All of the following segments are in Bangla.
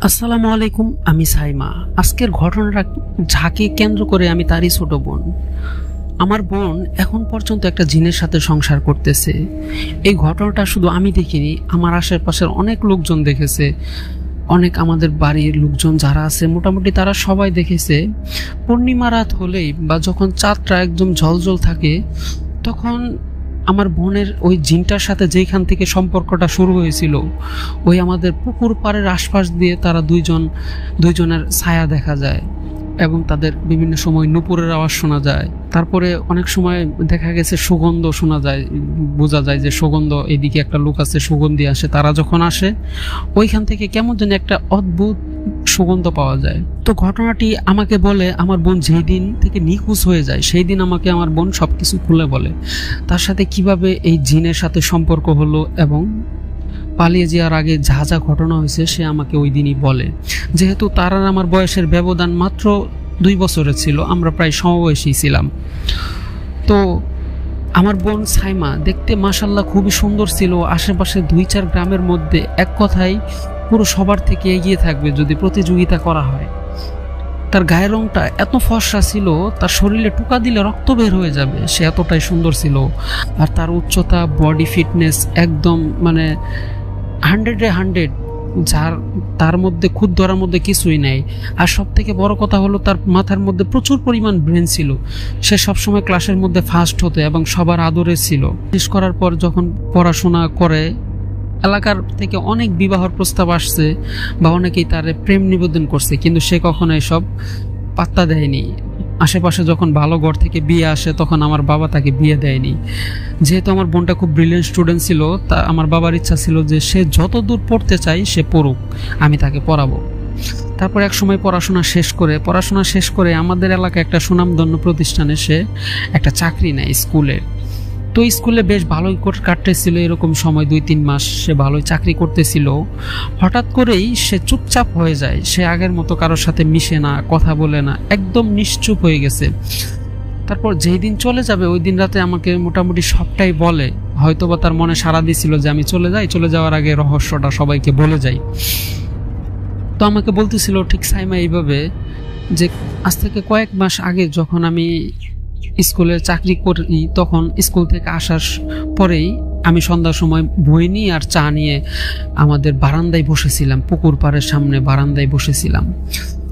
আসসালামু আলাইকুম। আমি সাইমা। আজকের ঘটনাটা যাকে কেন্দ্র করে আমি তারই ছোট বোন। আমার বোন এখন পর্যন্ত একটা জিনের সাথে সংসার করতেছে। এই ঘটনাটা শুধু আমি দেখিনি, আমার আশেপাশের অনেক লোকজন দেখেছে। অনেক আমাদের বাড়ির লোকজন যারা আছে মোটামুটি তারা সবাই দেখেছে। পূর্ণিমা রাত হলেই বা যখন চাঁদটা একদম ঝলঝল থাকে তখন আমার বোনের ওই জিনটার সাথে যেখান থেকে সম্পর্কটা শুরু হয়েছিল ওই আমাদের পুকুর পাড়ের আশপাশ দিয়ে তারা দুইজনের ছায়া দেখা যায় এবং তাদের বিভিন্ন সময় নুপুরের আওয়াজ শোনা যায়। তারপরে অনেক সময় দেখা গেছে সুগন্ধ শোনা যায়, বোঝা যায় যে সুগন্ধ, এদিকে একটা লোক আছে সুগন্ধি আসে। তারা যখন আসে ওইখান থেকে কেমন যেন একটা অদ্ভুত সুগন্ধ পাওয়া যায়। তো ঘটনাটি আমাকে বলে আমার বোন যেই দিন থেকে নিখোঁজ হয়ে যায় সেই দিন আমাকে আমার বোন সবকিছু খুলে বলে, তার সাথে কিভাবে এই জিনের সাথে সম্পর্ক হলো এবং পালিয়ে যাওয়ার আগে যা যা ঘটনা হয়েছে সে আমাকে ওই দিনই বলে। যেহেতু তার আর আমার বয়সের ব্যবধান মাত্র 2 বছরের ছিল, আমরা প্রায় সমবয়সী ছিলাম। তো আমার বোন সাইমা দেখতে মাশাল্লাহ খুবই সুন্দর ছিল। আশেপাশে 2-4 গ্রামের মধ্যে এক কথায় পুরো সবার থেকে এগিয়ে থাকবে যদি প্রতিযোগিতা করা হয়। তার গায়ের রংটা এত ফর্সা ছিল, তার শরীরে টোকা দিলে রক্ত বের হয়ে যাবে, সে এতটাই সুন্দর ছিল। আর তার উচ্চতা, বডি ফিটনেস একদম 100-এ 100, যার তার মধ্যে খুদ ধরার মধ্যে কিছুই নেই। আর সব থেকে বড় কথা হলো তার মাথার মধ্যে প্রচুর পরিমাণ ব্রেন ছিল। সে সবসময় ক্লাসের মধ্যে ফার্স্ট হতো এবং সবার আদরে ছিল। শেষ করার পর যখন পড়াশোনা করে এলাকার থেকে অনেক বিবাহর প্রস্তাব আসছে বা অনেকেই তার প্রেম নিবেদন করছে, কিন্তু সে কখনো এসব পাত্তা দেয়নি। আশেপাশে যখন ভালো ঘর থেকে বিয়ে আসে তখন আমার বাবা তাকে বিয়ে দেয়নি। যেহেতু আমার বোনটা খুব ব্রিলিয়েন্ট স্টুডেন্ট ছিল, তা আমার বাবার ইচ্ছা ছিল যে সে যত দূর পড়তে চাই সে পড়ুক, আমি তাকে পড়াবো। তারপর এক সময় পড়াশোনা শেষ করে আমাদের এলাকায় একটা সুনামধন্য প্রতিষ্ঠানে সে একটা চাকরি নেয় স্কুলে। তো স্কুলে বেশ ভালোই কাটতেছিল, এরকম সময় 2-3 মাস সে ভালোই চাকরি করতেছিল। হঠাৎ করেই সে চুপচাপ হয়ে যায়। সে আগের মতো কারোর সাথে মিশে না, কথা বলে না, একদম নিশ্চুপ হয়ে গেছে। তারপর যেই দিন চলে যাবে ওই দিন রাতে আমাকে মোটামুটি সবটাই বলে। হয়তোবা তার মনে সাড়া দিছিল যে আমি চলে যাওয়ার আগে রহস্যটা সবাইকে বলে যাই। তো আমাকে বলতেছিল ঠিক সাইমা এইভাবে যে আজ থেকে কয়েক মাস আগে যখন আমি স্কুলে চাকরি করি তখন স্কুল থেকে আসার পরেই আমি সন্ধ্যার সময় বই নিয়ে আর চা নিয়ে আমাদের বারান্দায় বসেছিলাম, পুকুর পাড়ের সামনে বারান্দায় বসেছিলাম।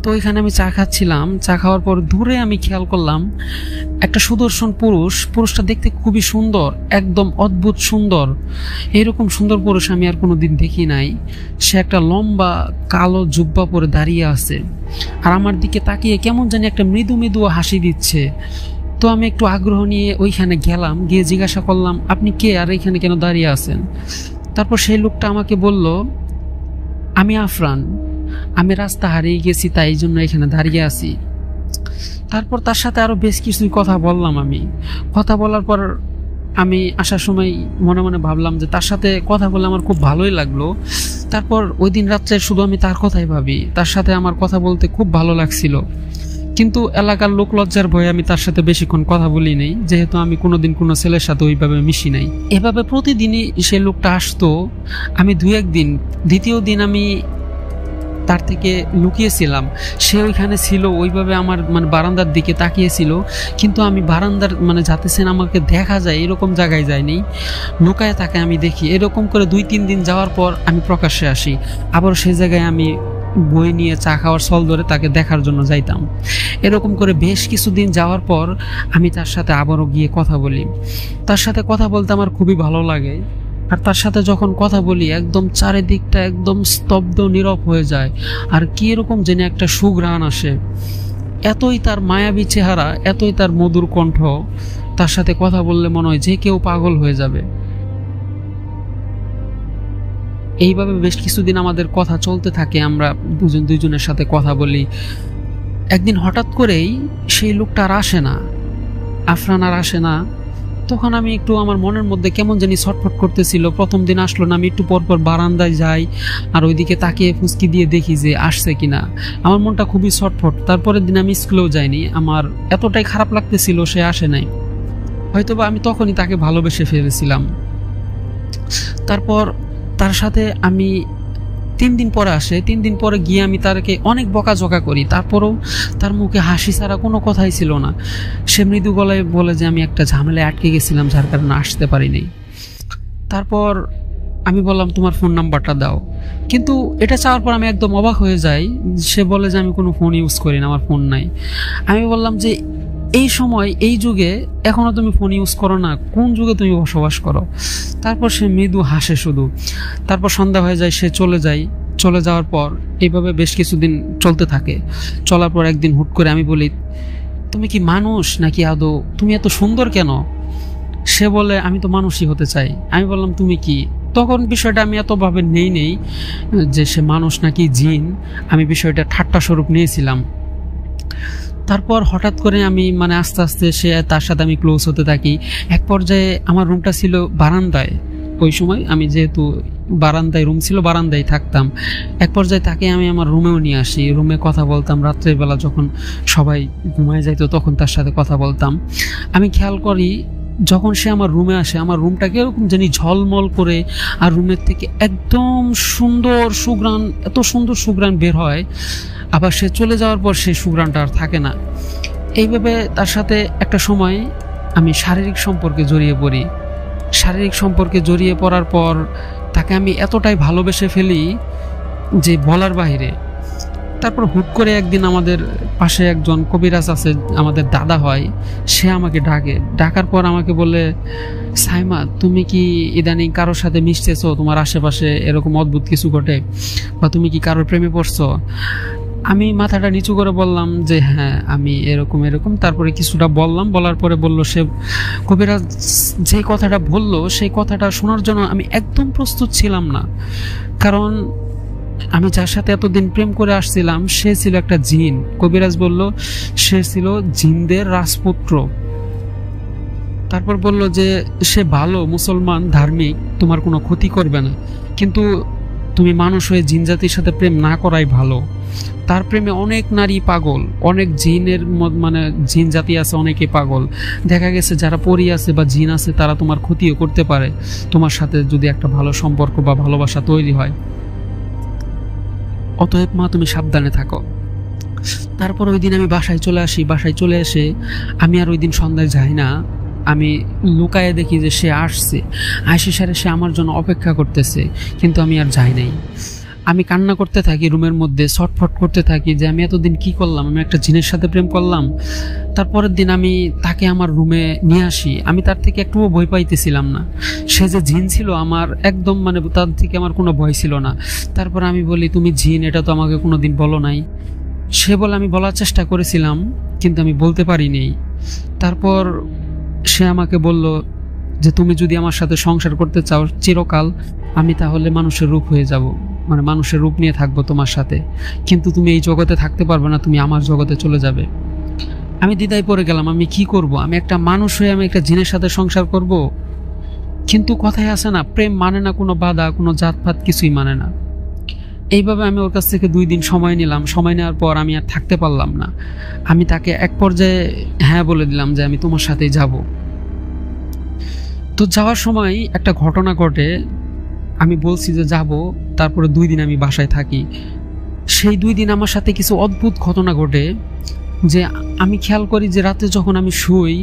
তো এখানে আমি চা খাচ্ছিলাম। চা খাওয়ার পর দূরে আমি খেয়াল করলাম একটা সুদর্শন পুরুষটা দেখতে খুবই সুন্দর, একদম অদ্ভুত সুন্দর। এরকম সুন্দর পুরুষ আমি আর কোনোদিন দেখি নাই। সে একটা লম্বা কালো জুব্বা পরে দাঁড়িয়ে আছে আর আমার দিকে তাকিয়ে কেমন জানি একটা মৃদু মৃদু হাসি দিচ্ছে। তো আমি একটু আগ্রহ নিয়ে ওইখানে গেলাম, গিয়ে জিজ্ঞাসা করলাম আপনি কে আর এখানে কেন দাঁড়িয়ে আছেন? তারপর সেই লোকটা আমাকে বলল আমি আফরান, আমি রাস্তা হারিয়ে গেছি তাই এই জন্য এখানে দাঁড়িয়ে আছি। তারপর তার সাথে আরো বেশ কিছুই কথা বললাম। আমি কথা বলার পর আমি আসার সময় মনে মনে ভাবলাম যে তার সাথে কথা বলে আমার খুব ভালোই লাগলো। তারপর ওই দিন রাত্রে শুধু আমি তার কথাই ভাবি, তার সাথে আমার কথা বলতে খুব ভালো লাগছিল। কিন্তু এলাকার লোক লজ্জার ভয়ে আমি তার সাথে বেশিক্ষণ কথা বলি নাই, যেহেতু আমি কোনোদিন কোনো ছেলের সাথে ওইভাবে মিশি নাই। এভাবে প্রতিদিনই সে লোকটা আসতো। আমি 2-1 দিন, দ্বিতীয় দিন আমি তার থেকে লুকিয়েছিলাম। সে ওইখানে ছিল, ওইভাবে আমার বারান্দার দিকে তাকিয়েছিল, কিন্তু আমি বারান্দার যাতে সে আমাকে দেখা যায় এরকম জায়গায় যাইনি, লুকায় তাকে আমি দেখি। এরকম করে 2-3 দিন যাওয়ার পর আমি প্রকাশ্যে আসি। আবার সেই জায়গায় আমি বই নিয়ে চা খাওয়ার ছল ধরে তাকে দেখার জন্য যাইতাম। এরকম করে বেশ কিছুদিন যাওয়ার পর আমি তার সাথে আবারও গিয়ে কথা বলি। তার সাথে কথা বলতে আমার খুবই ভালো লাগে। আর তার সাথে যখন কথা বলি একদম চারিদিকটা একদম স্তব্ধ নীরব হয়ে যায় আর কি এরকম যেন একটা সুঘ্রাণ আসে। এতই তার মায়াবী চেহারা, এতই তার মধুর কণ্ঠ, তার সাথে কথা বললে মনে হয় যে কেউ পাগল হয়ে যাবে। এইভাবে বেশ কিছুদিন আমাদের কথা চলতে থাকে, আমরা দুজনের সাথে কথা বলি। একদিন হঠাৎ করেই সেই লোকটা আর আসে না, আফরান আর আসে না। তখন আমি একটু আমার মনের মধ্যে কেমন জানি ছটফট করতেছিল। প্রথম দিন আসলো না, আমি একটু পরপর বারান্দায় যাই আর ওইদিকে তাকিয়ে ফুসকি দিয়ে দেখি যে আসছে কিনা। আমার মনটা খুবই ছটফট। তারপরের দিন আমি স্কুলেও যাইনি, আমার এতটাই খারাপ লাগতেছিল সে আসে নাই। হয়তোবা আমি তখনই তাকে ভালোবেসে ফেলেছিলাম। তারপর তার সাথে আমি 3 দিন পরে আসে। 3 দিন পরে গিয়ে আমি তাকে অনেক বকাঝকা করি, তারপরেও তার মুখে হাসি ছাড়া কোনো কথাই ছিল না। সে মৃদু গলায় বলে যে আমি একটা ঝামেলায় আটকে গেছিলাম, যার কারণে আসতে পারিনি। তারপর আমি বললাম তোমার ফোন নাম্বারটা দাও, কিন্তু এটা চাওয়ার পর আমি একদম অবাক হয়ে যাই। সে বলে যে আমি কোনো ফোন ইউজ করি না, আমার ফোন নাই। আমি বললাম যে এই সময়, এই যুগে এখনো তুমি ফোন ইউজ করো না, কোন যুগে তুমি বসবাস করো? তারপর সে মৃদু হাসে শুধু। তারপর সন্ধ্যা হয়ে যায়, সে চলে যায়। চলে যাওয়ার পর এইভাবে বেশ কিছুদিন চলতে থাকে। চলার পর একদিন হুট করে আমি বলি, তুমি কি মানুষ নাকি আদৌ? তুমি এত সুন্দর কেন? সে বলে আমি তো মানুষই হতে চাই। আমি বললাম তুমি কি? তখন বিষয়টা আমি এতভাবে নেই যে সে মানুষ নাকি জিন, আমি বিষয়টা ঠাট্টা স্বরূপ নিয়েছিলাম। তারপর হঠাৎ করে আমি আস্তে আস্তে তার সাথে আমি ক্লোজ হতে থাকি। এক পর্যায়ে আমার রুমটা ছিল বারান্দায়। ওই সময় আমি যেহেতু বারান্দায় রুম ছিল, বারান্দায় থাকতাম। এক পর্যায়ে তাকে আমি আমার রুমেও নিয়ে আসি, রুমে কথা বলতাম। রাত্রের বেলা যখন সবাই ঘুমায় যাইতো তখন তার সাথে কথা বলতাম। আমি খেয়াল করি যখন সে আমার রুমে আসে, আমার রুমটাকে এরকম জানি ঝলমল করে, আর রুমের থেকে একদম সুন্দর সুঘ্রাণ, এত সুন্দর সুঘ্রাণ বের হয়। আবার সে চলে যাওয়ার পর সেই সুঘ্রাণটা আর থাকে না। এইভাবে তার সাথে একটা সময় আমি শারীরিক সম্পর্কে জড়িয়ে পড়ি। শারীরিক সম্পর্কে জড়িয়ে পড়ার পর তাকে আমি এতটাই ভালোবেসে ফেলি যে বলার বাইরে। তারপর হুট করে একদিন আমাদের পাশে একজন কবিরাজ আছে, আমাদের দাদা হয়, সে আমাকে ডাকার পর আমাকে বলে, সাইমা তুমি কি ইদানিং কারোর সাথে মিশতেছো? তোমার আশেপাশে এরকম অদ্ভুত কিছু ঘটে, বা তুমি কি কারোর প্রেমে পড়ছো? আমি মাথাটা নিচু করে বললাম যে হ্যাঁ আমি এরকম। তারপরে কিছুটা বললাম, বলার পরে বলল, সে কবিরাজ যে কথাটা বললো সেই কথাটা শোনার জন্য আমি একদম প্রস্তুত ছিলাম না। কারণ আমি যার সাথে এতদিন প্রেম করে আসছিলাম সে ছিল একটা জিন। কবিরাজ বলল সে ছিল জিনদের রাজপুত্র। তারপর বলল যে সে ভালো মুসলমান, ধার্মিক, তোমার কোনো ক্ষতি করবে না, কিন্তু তুমি মানুষ হয়ে জিন জাতির সাথে প্রেম না করাই ভালো। তার প্রেমে অনেক নারী পাগল, অনেক জিনের জিন জাতি আছে, অনেকে পাগল। দেখা গেছে যারা পরী আছে বা জিন আছে তারা তোমার ক্ষতিও করতে পারে, তোমার সাথে যদি একটা ভালো সম্পর্ক বা ভালোবাসা তৈরি হয়। অতএব মা তুমি সাবধানে থাকো। তারপর ওই দিন আমি বাসায় চলে আসি। বাসায় চলে এসে আমি আর ওই দিন সন্ধ্যায় যাই না। আমি লুকায়ে দেখি যে সে আসছে, সারে সে আমার জন্য অপেক্ষা করতেছে, কিন্তু আমি আর যাই নাই। আমি কান্না করতে থাকি, রুমের মধ্যে ছটফট করতে থাকি যে আমি এতদিন কি করলাম, আমি একটা জিনের সাথে প্রেম করলাম। তারপরের দিন আমি তাকে আমার রুমে নিয়ে আসি। আমি তার থেকে একটুও ভয় পাইতেছিলাম না। সে যে জিন ছিল আমার একদম তার থেকে আমার কোনো ভয় ছিল না। তারপর আমি বলি তুমি জিন, এটা তো আমাকে কোনোদিন বলো নাই। সে বলে আমি বলার চেষ্টা করেছিলাম কিন্তু আমি বলতে পারিনি। তারপর সে আমাকে বলল যে তুমি যদি আমার সাথে সংসার করতে চাও চিরকাল, আমি তাহলে মানুষের রূপ হয়ে যাব, মানুষের রূপ নিয়ে থাকবো তোমার সাথে, কিন্তু তুমি এই জগতে থাকতে পারবে না, তুমি আমার জগতে চলে যাবে। আমি দ্বিধায় পড়ে গেলাম, আমি কি করব? আমি একটা মানুষ হয়ে আমি একটা জিনের সাথে সংসার করব? কিন্তু কথায় আছে না, প্রেম মানে না কোনো বাধা, কোনো জাতপাত কিছুই মানে না। এইভাবে আমি ওর কাছ থেকে 2 দিন সময় নিলাম। সময় নেওয়ার পর আমি আর থাকতে পারলাম না। আমি তাকে এক পর্যায়ে হ্যাঁ বলে দিলাম যে আমি তোমার সাথেই যাব। তো যাওয়ার সময় একটা ঘটনা ঘটে। আমি বলছি যে যাব, তারপরে 2 দিন আমি বাসায় থাকি। সেই 2 দিন আমার সাথে কিছু অদ্ভুত ঘটনা ঘটে। যে আমি খেয়াল করি যে রাতে যখন আমি শুই,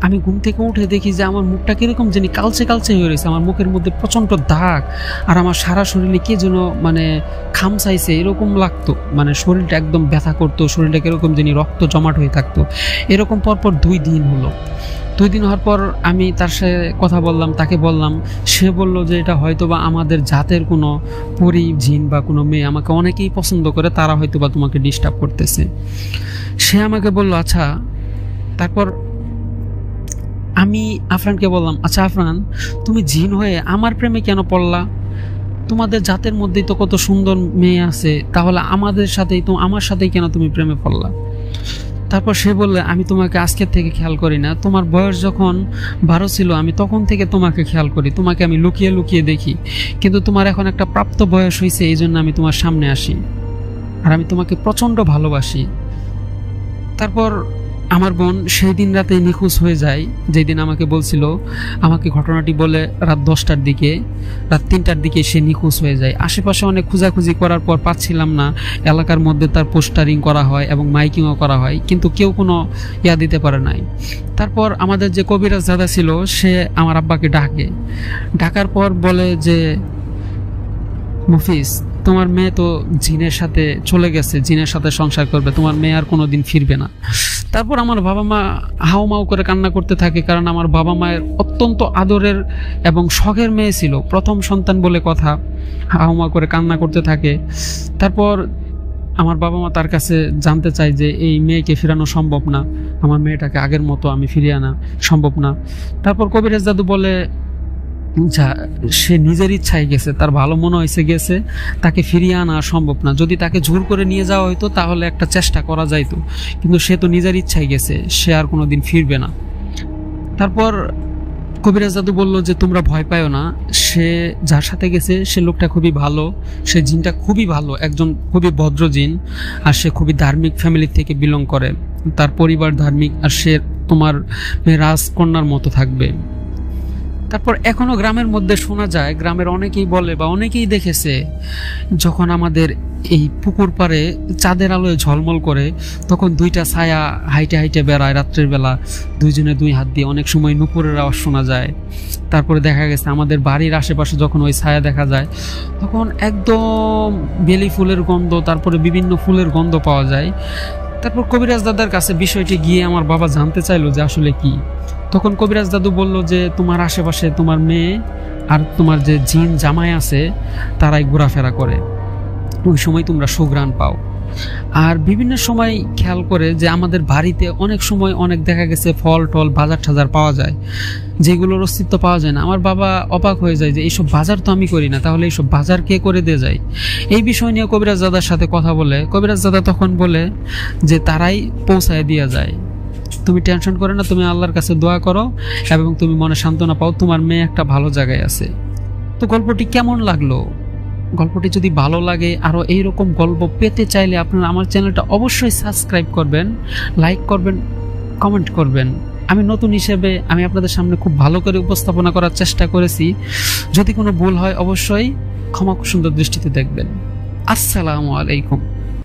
আমি ঘুম থেকে উঠে দেখি যে আমার মুখটা কিরকম জানি কালচে হয়ে রয়েছে, আমার মুখের মধ্যে প্রচন্ড দাগ, আর আমার সারা শরীরে কে যেন খামচাইছে এরকম লাগতো। শরীরটা একদম ব্যথা করতো, শরীরটা কিরকম জানি রক্ত জমাট হয়ে থাকতো। এরকম পরপর 2 দিন হলো। 2 দিন হওয়ার পর আমি তার সাথে কথা বললাম, তাকে বললাম। সে বলল যে এটা হয়তো বা আমাদের জাতের কোনো পরী জিন বা কোনো মেয়ে, আমাকে অনেকেই পছন্দ করে, তারা হয়তো বা তোমাকে ডিস্টার্ব করতেছে। সে আমাকে বলল আচ্ছা। তারপর আমি আফরানকে বললাম, আচ্ছা আফরান, তুমি জিন হয়ে আমার প্রেমে কেন পড়লা? তোমাদের জাতের মধ্যেই তো কত সুন্দর মেয়ে আছে, তাহলে আমার সাথেই কেন তুমি প্রেমে পড়লা? তারপর সে বললে, আমি তোমাকে আজকের থেকে খেয়াল করি না, তোমার বয়স যখন 12 ছিল আমি তখন থেকে তোমাকে খেয়াল করি, তোমাকে আমি লুকিয়ে লুকিয়ে দেখি, কিন্তু তোমার এখন একটা প্রাপ্ত বয়স হয়েছে, এই জন্য আমি তোমার সামনে আসি, আর আমি তোমাকে প্রচন্ড ভালোবাসি। তারপর আমার বোন সেই দিন রাতে নিখোঁজ হয়ে যায়, যেই দিন আমাকে বলছিল। আমাকে ঘটনাটি বলে রাত 10টার দিকে, রাত 3টার দিকে সে নিখোঁজ হয়ে যায়। আশেপাশে অনেক খোঁজাখুঁজি করার পর পাচ্ছিলাম না। এলাকার মধ্যে তার পোস্টারিং করা হয় এবং মাইকিংও করা হয়, কিন্তু কেউ কোনো ইয়া দিতে পারে নাই। তারপর আমাদের যে কবিরাজ দাদা ছিল, সে আমার আব্বাকে ডাকার পর বলে যে, মফিজ, তোমার মেয়ে তো জিনের সাথে চলে গেছে, জিনের সাথে সংসার করবে, তোমার মেয়ে আর কোনোদিন ফিরবে না। তারপর আমার বাবা মা হাউমাউ করে কান্না করতে থাকে, কারণ আমার বাবা মায়ের অত্যন্ত আদরের এবং শখের মেয়ে ছিল, প্রথম সন্তান বলে কথা। হাউমাউ করে কান্না করতে থাকে। তারপর আমার বাবা মা তার কাছে জানতে চায় যে এই মেয়েকে ফেরানো সম্ভব না, আমার মেয়েটাকে আগের মতো আমি ফিরিয়ে আনা সম্ভব না। তারপর কবিরাজ দাদু বলে, যা, সে নিজের ইচ্ছায় গেছে, তার ভালো মনে হয়েছে গেছে, তাকে ফিরিয়ে আনা সম্ভব না। যদি তাকে জোর করে নিয়ে যাওয়া হইতো তাহলে একটা চেষ্টা করা যাইতো, কিন্তু সে তো নিজের ইচ্ছায় গেছে, সে আর কোনোদিন ফিরবে না। তারপর কবিরাজ দাদু বলল যে তোমরা ভয় পাও না, সে যার সাথে গেছে সে লোকটা খুবই ভালো, সে জিনটা খুবই ভালো, একজন খুবই ভদ্র জিন, আর সে খুবই ধার্মিক ফ্যামিলি থেকে বিলং করে, তার পরিবার ধার্মিক, আর সে তোমার রাজকন্যার মতো থাকবে। তারপর এখনো গ্রামের মধ্যে শোনা যায়, গ্রামের অনেকেই বলে বা অনেকেই দেখেছে, যখন আমাদের এই পুকুর পাড়ে চাঁদের আলোয় ঝলমল করে, তখন দুইটা ছায়া হাইটে হাইটে বেড়ায় রাত্রের বেলা, দুইজনে দুই হাত দিয়ে, অনেক সময় নুপুরের আওয়াজ শোনা যায়। তারপরে দেখা গেছে আমাদের বাড়ির আশেপাশে যখন ওই ছায়া দেখা যায়, তখন একদম বেলি ফুলের গন্ধ, তারপরে বিভিন্ন ফুলের গন্ধ পাওয়া যায়। তারপর কবিরাজ দাদার কাছে বিষয়টি গিয়ে আমার বাবা জানতে চাইলো যে আসলে কি। তখন কবিরাজ দাদু বলল যে তোমার আশেপাশে তোমার মেয়ে আর তোমার যে জিন জামাই আছে তারাই ঘোরাফেরা করে, ওই সময় তোমরা সুঘ্রাণ পাও। আর বিভিন্ন সময় খেয়াল করে যে আমাদের বাড়িতে অনেক সময় অনেক দেখা গেছে ফল টল বাজার টাজার পাওয়া যায়, যেগুলোর অস্তিত্ব পাওয়া যায় না। আমার বাবা অবাক হয়ে যায় যে এইসব বাজার তো আমি করি না, তাহলে এইসব বাজার কে করে দিয়ে যায়। এই বিষয় নিয়ে কবিরাজ দাদার সাথে কথা বলে, কবিরাজ দাদা তখন বলে যে তারাই পৌঁছায় দিয়ে যায়, তুমি টেনশন করো না, তুমি আল্লাহর কাছে দোয়া করো এবং তুমি মনে সান্ত্বনা পাও, তোমার মেয়ে একটা ভালো জায়গায় আছে। তো গল্পটি কেমন লাগলো? গল্পটি যদি ভালো লাগে, আরও এইরকম গল্প পেতে চাইলে আপনারা আমার চ্যানেলটা অবশ্যই সাবস্ক্রাইব করবেন, লাইক করবেন, কমেন্ট করবেন। আমি নতুন হিসেবে আমি আপনাদের সামনে খুব ভালো করে উপস্থাপনা করার চেষ্টা করেছি। যদি কোনো ভুল হয় অবশ্যই ক্ষমা সুন্দর দৃষ্টিতে দেখবেন। আসসালামু আলাইকুম।